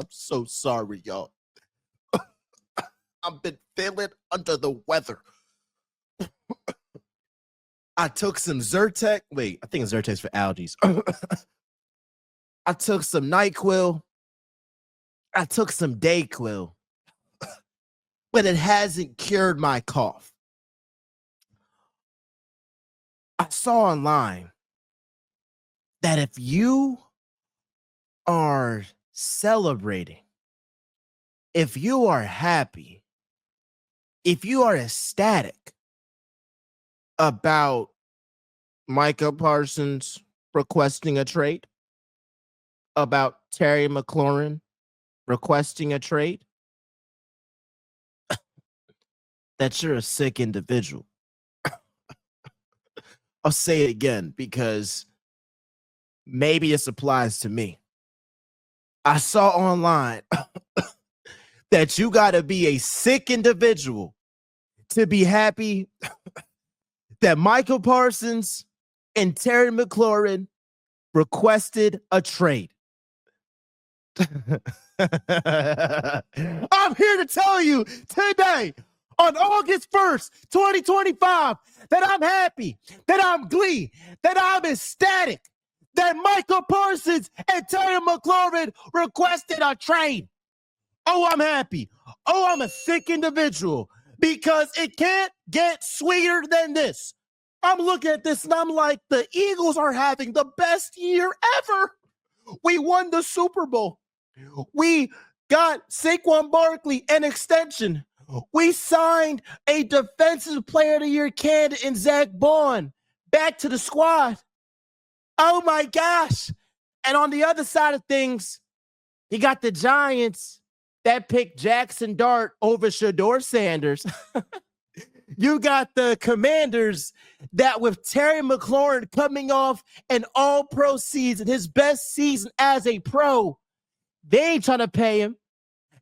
I'm so sorry, y'all. I've been feeling under the weather. I took some Zyrtec. Wait, I think it's Zyrtec's for allergies. I took some NyQuil. I took some Dayquil, but it hasn't cured my cough. I saw online that if you are celebrating, if you are happy, if you are ecstatic about Micah Parsons requesting a trade, about Terry McLaurin requesting a trade, that you're a sick individual. I'll say it again because maybe this applies to me. I saw online that you got to be a sick individual to be happy that Michael Parsons and Terry McLaurin requested a trade. I'm here to tell you today, on August 1st, 2025, that I'm happy, that I'm glee, that I'm ecstatic, that Michael Parsons and Terry McLaurin requested a trade. Oh, I'm happy. Oh, I'm a sick individual because it can't get sweeter than this. I'm looking at this and I'm like, the Eagles are having the best year ever. We won the Super Bowl. We got Saquon Barkley an extension. We signed a defensive player of the year candidate in Zach Bond back to the squad. Oh my gosh. And on the other side of things, you got the Giants that picked Jackson Dart over Shador Sanders. You got the Commanders that with Terry McLaurin coming off an all-pro season, his best season as a pro, they ain't trying to pay him.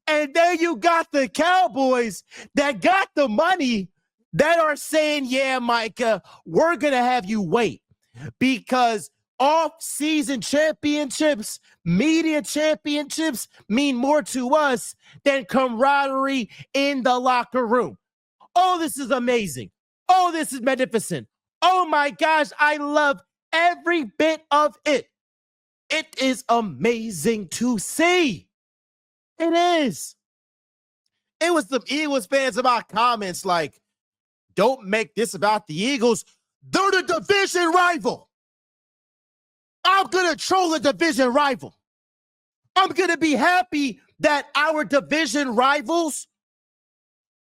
And then you got the Cowboys that got the money that are saying, yeah, Micah, we're going to have you wait because off-season championships, media championships mean more to us than camaraderie in the locker room. Oh, this is amazing. Oh, this is magnificent. Oh my gosh, I love every bit of it. It is amazing to see. It is. It was the Eagles fans about comments like, don't make this about the Eagles. They're the division rival. I'm going to troll the division rival. I'm going to be happy that our division rivals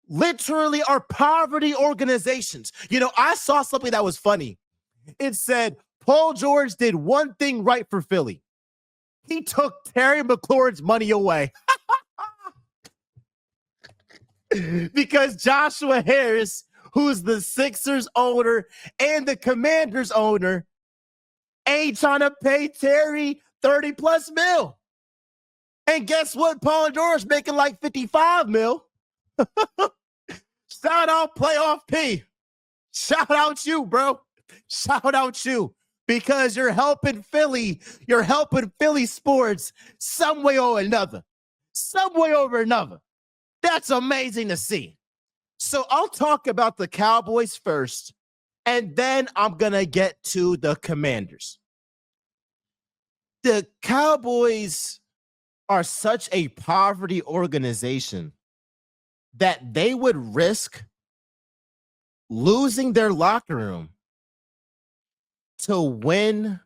literally are poverty organizations. You know, I saw something that was funny. It said, Paul George did one thing right for Philly. He took Terry McLaurin's money away. Because Joshua Harris, who's the Sixers owner and the Commanders owner, ain't trying to pay Terry 30 plus mil. And guess what? Paul George making like 55 mil. Shout out Playoff P. Shout out you, bro. Shout out you. Because you're helping Philly. You're helping Philly sports some way or another. Some way over another. That's amazing to see. So I'll talk about the Cowboys first, and then I'm going to get to the Commanders. The Cowboys are such a poverty organization that they would risk losing their locker room to win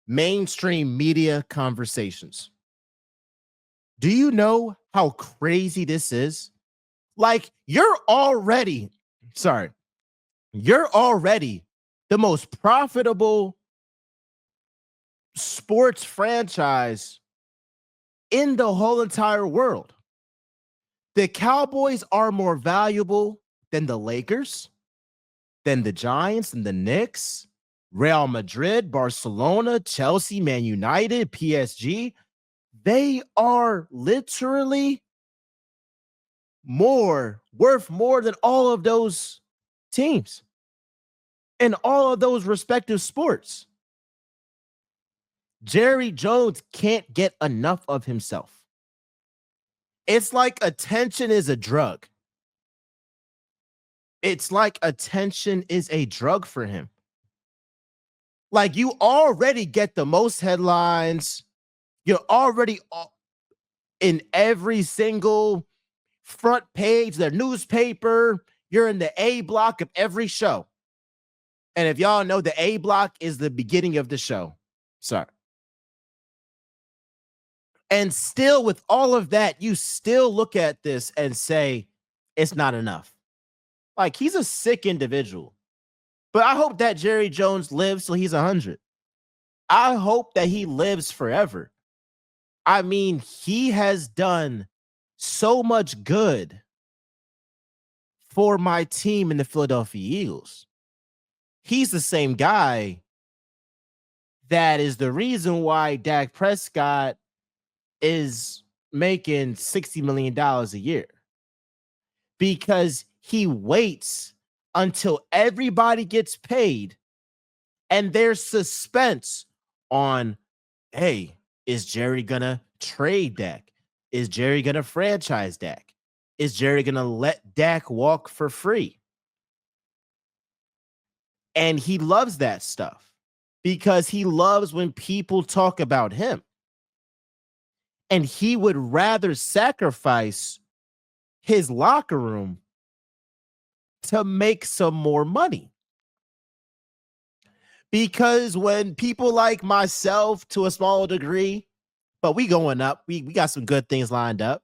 mainstream media conversations. Do you know how crazy this is? Like, you're already the most profitable sports franchise in the whole entire world. The Cowboys are more valuable than the Lakers, than the Giants and the Knicks, Real Madrid, Barcelona, Chelsea, Man United, PSG. They are literally worth more than all of those teams in all of those respective sports. Jerry Jones can't get enough of himself. It's like attention is a drug. It's like attention is a drug for him. Like you already get the most headlines. You're already in every single front page, the newspaper. You're in the A block of every show. And if y'all know, the A block is the beginning of the show. Sorry. And still, with all of that, you still look at this and say, it's not enough. Like, he's a sick individual. But I hope that Jerry Jones lives till he's 100. I hope that he lives forever. I mean, he has done so much good for my team in the Philadelphia Eagles. He's the same guy that is the reason why Dak Prescott is making $60 million a year, because he waits until everybody gets paid and there's suspense on, hey, is Jerry gonna trade Dak? Is Jerry gonna franchise Dak? Is Jerry gonna let Dak walk for free? And he loves that stuff because he loves when people talk about him. And he would rather sacrifice his locker room to make some more money. Because when people like myself, to a small degree, but we going up, we got some good things lined up.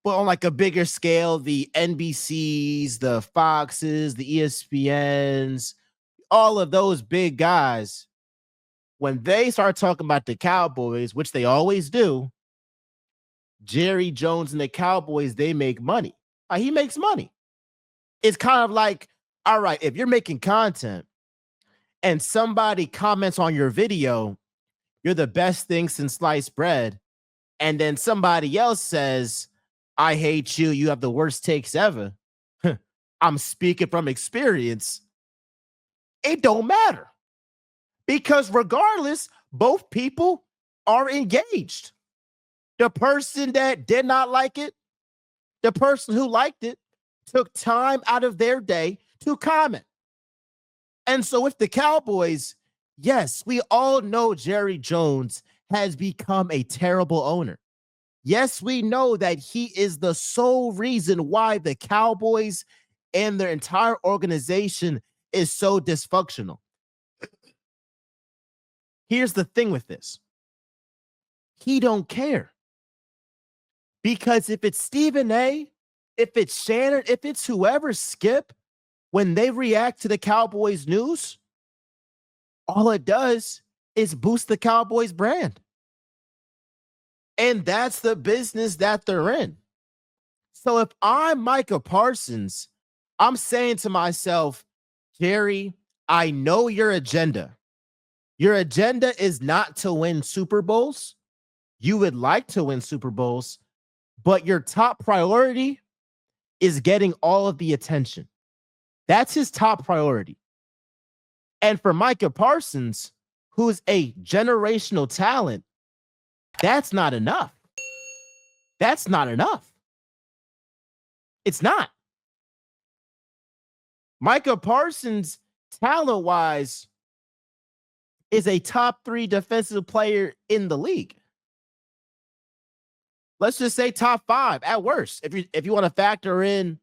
But on like a bigger scale, the NBCs, the Foxes, the ESPNs, all of those big guys, when they start talking about the Cowboys, which they always do, Jerry Jones and the Cowboys, they make money. He makes money. It's kind of like, all right, if you're making content and somebody comments on your video, you're the best thing since sliced bread, and then somebody else says, I hate you, you have the worst takes ever. I'm speaking from experience. It don't matter. Because regardless, both people are engaged. The person that did not like it, the person who liked it, took time out of their day to comment. And so with the Cowboys, yes, we all know Jerry Jones has become a terrible owner. Yes, we know that he is the sole reason why the Cowboys and their entire organization is so dysfunctional. Here's the thing with this. He don't care. Because if it's Stephen A, if it's Shannon, if it's whoever, Skip, when they react to the Cowboys news, all it does is boost the Cowboys brand. And that's the business that they're in. So if I'm Micah Parsons, I'm saying to myself, Jerry, I know your agenda. Your agenda is not to win Super Bowls. You would like to win Super Bowls, but your top priority is getting all of the attention. That's his top priority. And for Micah Parsons, who's a generational talent, that's not enough. That's not enough. It's not. Micah Parsons, talent-wise, is a top 3 defensive player in the league. Let's just say top 5 at worst. If you want to factor in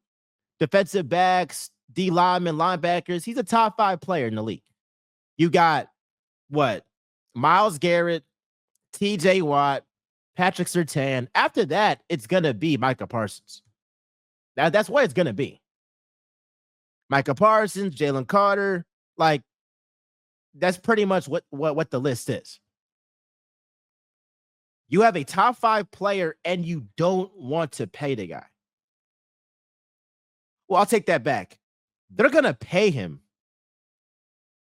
defensive backs, D linemen, linebackers, he's a top 5 player in the league. You got what? Myles Garrett, TJ Watt, Patrick Surtain. After that, it's gonna be Micah Parsons. That's what it's gonna be. Micah Parsons, Jalen Carter, like that's pretty much what the list is. You have a top 5 player and you don't want to pay the guy. Well, I'll take that back. They're gonna pay him,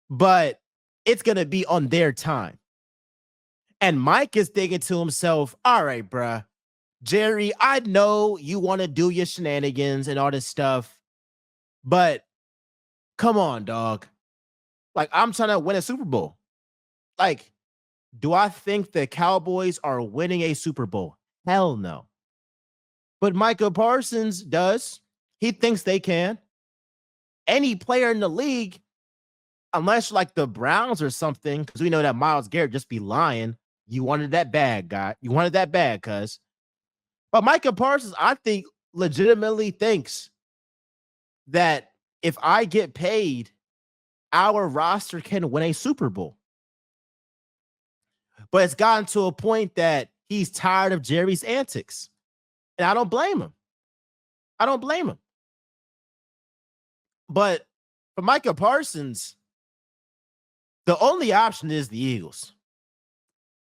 but it's gonna be on their time. And Mike is thinking to himself, all right, bruh, Jerry, I know you want to do your shenanigans and all this stuff, but come on, dog. Like, I'm trying to win a Super Bowl. Like, do I think the Cowboys are winning a Super Bowl? Hell no. But Micah Parsons does. He thinks they can. Any player in the league, unless like the Browns or something, because we know that Myles Garrett just be lying. You wanted that bag, guy. You wanted that bag, cuz. But Micah Parsons, I think, legitimately thinks that if I get paid, our roster can win a Super Bowl. But it's gotten to a point that he's tired of Jerry's antics. And I don't blame him. I don't blame him. But for Micah Parsons, the only option is the Eagles.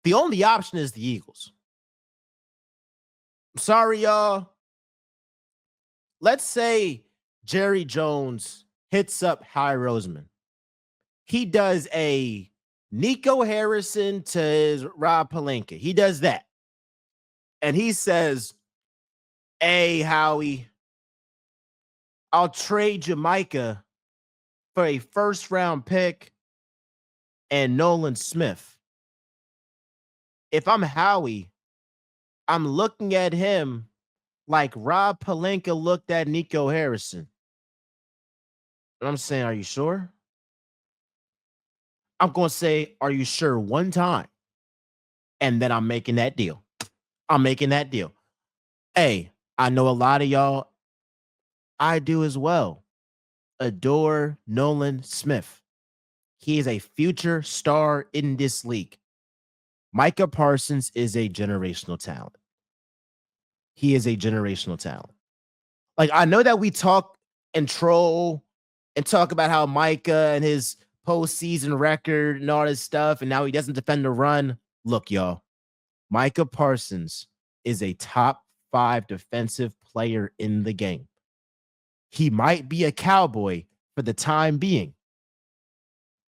The only option is the Eagles. I'm sorry, y'all. Let's say Jerry Jones hits up Howie Roseman. He does a Nico Harrison to Rob Pelinka. He does that. And he says, hey, Howie, I'll trade Jamaica for a first-round pick and Nolan Smith. If I'm Howie, I'm looking at him like Rob Pelinka looked at Nico Harrison. And I'm saying, are you sure? I'm going to say, are you sure one time? And then I'm making that deal. I'm making that deal. Hey, I know a lot of y'all, I do as well, adore Nolan Smith. He is a future star in this league. Micah Parsons is a generational talent. He is a generational talent. Like, I know that we talk and troll and talk about how Micah and his postseason record and all this stuff, and now he doesn't defend the run. Look, y'all, Micah Parsons is a top 5 defensive player in the game. He might be a Cowboy for the time being,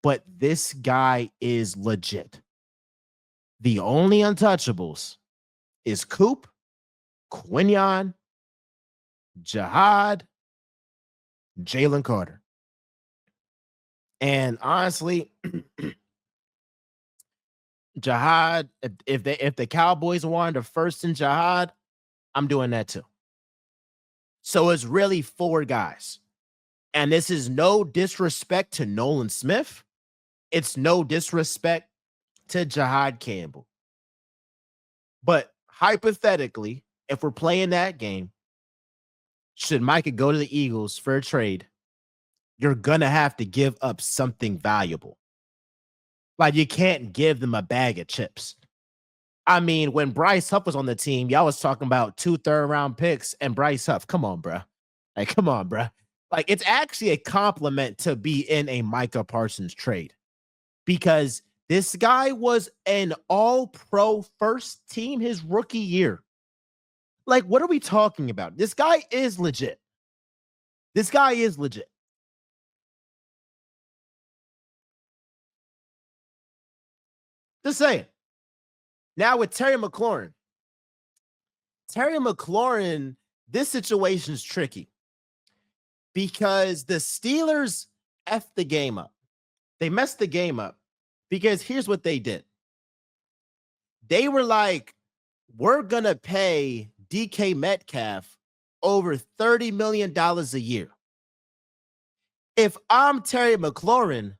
but this guy is legit. The only untouchables is Coop, Quinion, Jihad, Jalen Carter. And honestly, Jihad, if the Cowboys wanted a first in Jihad, I'm doing that too. So it's really 4 guys. And this is no disrespect to Nolan Smith. It's no disrespect to Jihad Campbell. But hypothetically, if we're playing that game, should Micah go to the Eagles for a trade, you're going to have to give up something valuable. Like, you can't give them a bag of chips. I mean, when Bryce Huff was on the team, y'all was talking about 2 third-round picks and Bryce Huff. Come on, bro. Like, come on, bro. Like, it's actually a compliment to be in a Micah Parsons trade because this guy was an all-pro first team his rookie year. Like, what are we talking about? This guy is legit. This guy is legit. Just saying. Now with Terry McLaurin. Terry McLaurin, this situation is tricky because the Steelers effed the game up. They messed the game up because here's what they did. They were like, we're going to pay DK Metcalf over $30 million a year. If I'm Terry McLaurin,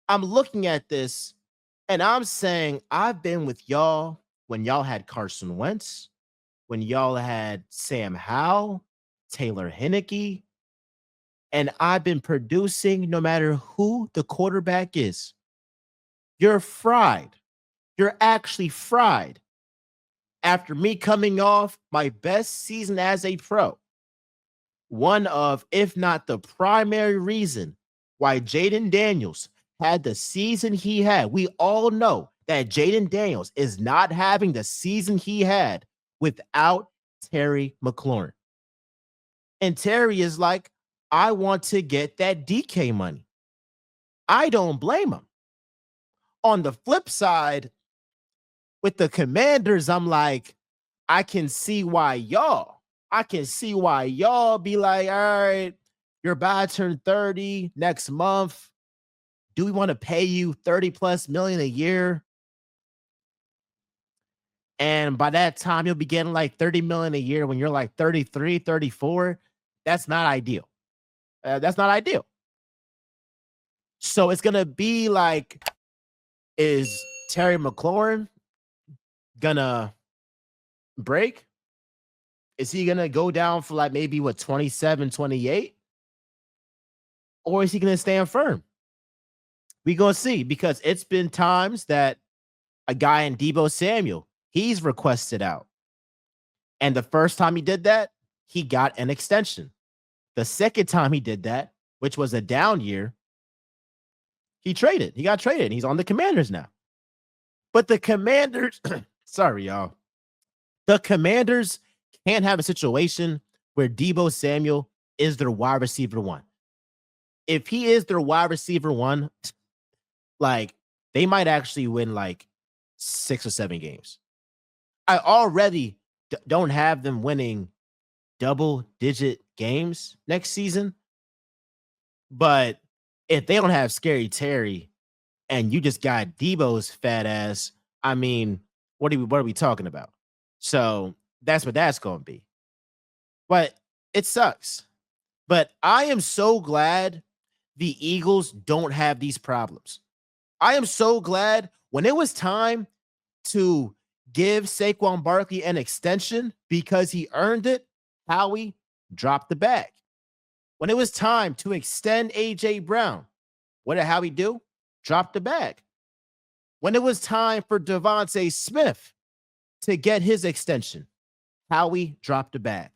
I'm looking at this and I'm saying, I've been with y'all when y'all had Carson Wentz, when y'all had Sam Howell, Taylor Heinicke, and I've been producing no matter who the quarterback is. You're fried. You're actually fried. After me coming off my best season as a pro, one of, if not the primary reason why Jaden Daniels had the season he had. We all know that Jaden Daniels is not having the season he had without Terry McLaurin. And Terry is like, I want to get that DK money. I don't blame him. On the flip side, with the Commanders, I'm like, I can see why y'all be like, all right, you're about to turn 30 next month. Do we want to pay you 30 plus million a year? And by that time, you'll be getting like 30 million a year when you're like 33, 34. That's not ideal. That's not ideal. So it's gonna be like, is Terry McLaurin gonna break? Is he gonna go down for like maybe what 27, 28? Or is he gonna stand firm? We gonna see, because it's been times that a guy in Debo Samuel, he's requested out. And the first time he did that, he got an extension. The second time he did that, which was a down year, he traded. He got traded. And he's on the Commanders now. But the Commanders, sorry, y'all. The Commanders can't have a situation where Debo Samuel is their wide receiver one. If he is their wide receiver one, like, they might actually win like 6 or 7 games. I already don't have them winning double-digit games next season. But if they don't have Scary Terry and you just got Debo's fat ass, I mean, what are we talking about? So that's what that's going to be. But it sucks. But I am so glad the Eagles don't have these problems. I am so glad when it was time to give Saquon Barkley an extension because he earned it, Howie dropped the bag. When it was time to extend A.J. Brown, what did Howie do? Drop the bag. When it was time for Devontae Smith to get his extension, Howie dropped the bag.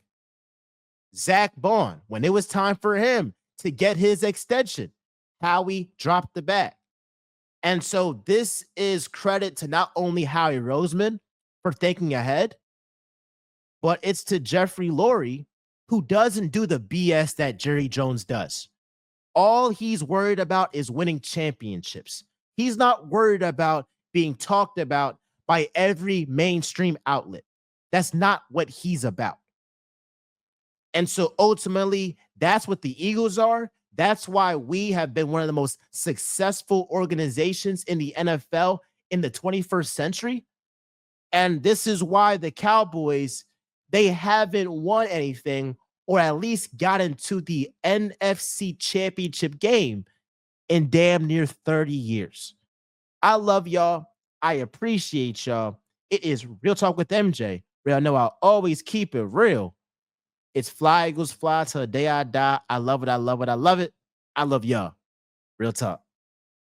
Zach Bond, when it was time for him to get his extension, Howie dropped the bag. And so this is credit to not only Howie Roseman for thinking ahead, but it's to Jeffrey Lurie, who doesn't do the BS that Jerry Jones does. All he's worried about is winning championships. He's not worried about being talked about by every mainstream outlet. That's not what he's about. And so ultimately, that's what the Eagles are. That's why we have been one of the most successful organizations in the NFL in the 21st century. And this is why the Cowboys, they haven't won anything or at least got into the NFC Championship game in damn near 30 years. I love y'all. I appreciate y'all. It is Real Talk with MJ, where I know I'll always keep it real. It's Fly Eagles Fly till the day I die. I love it. I love it. I love it. I love y'all. Real talk.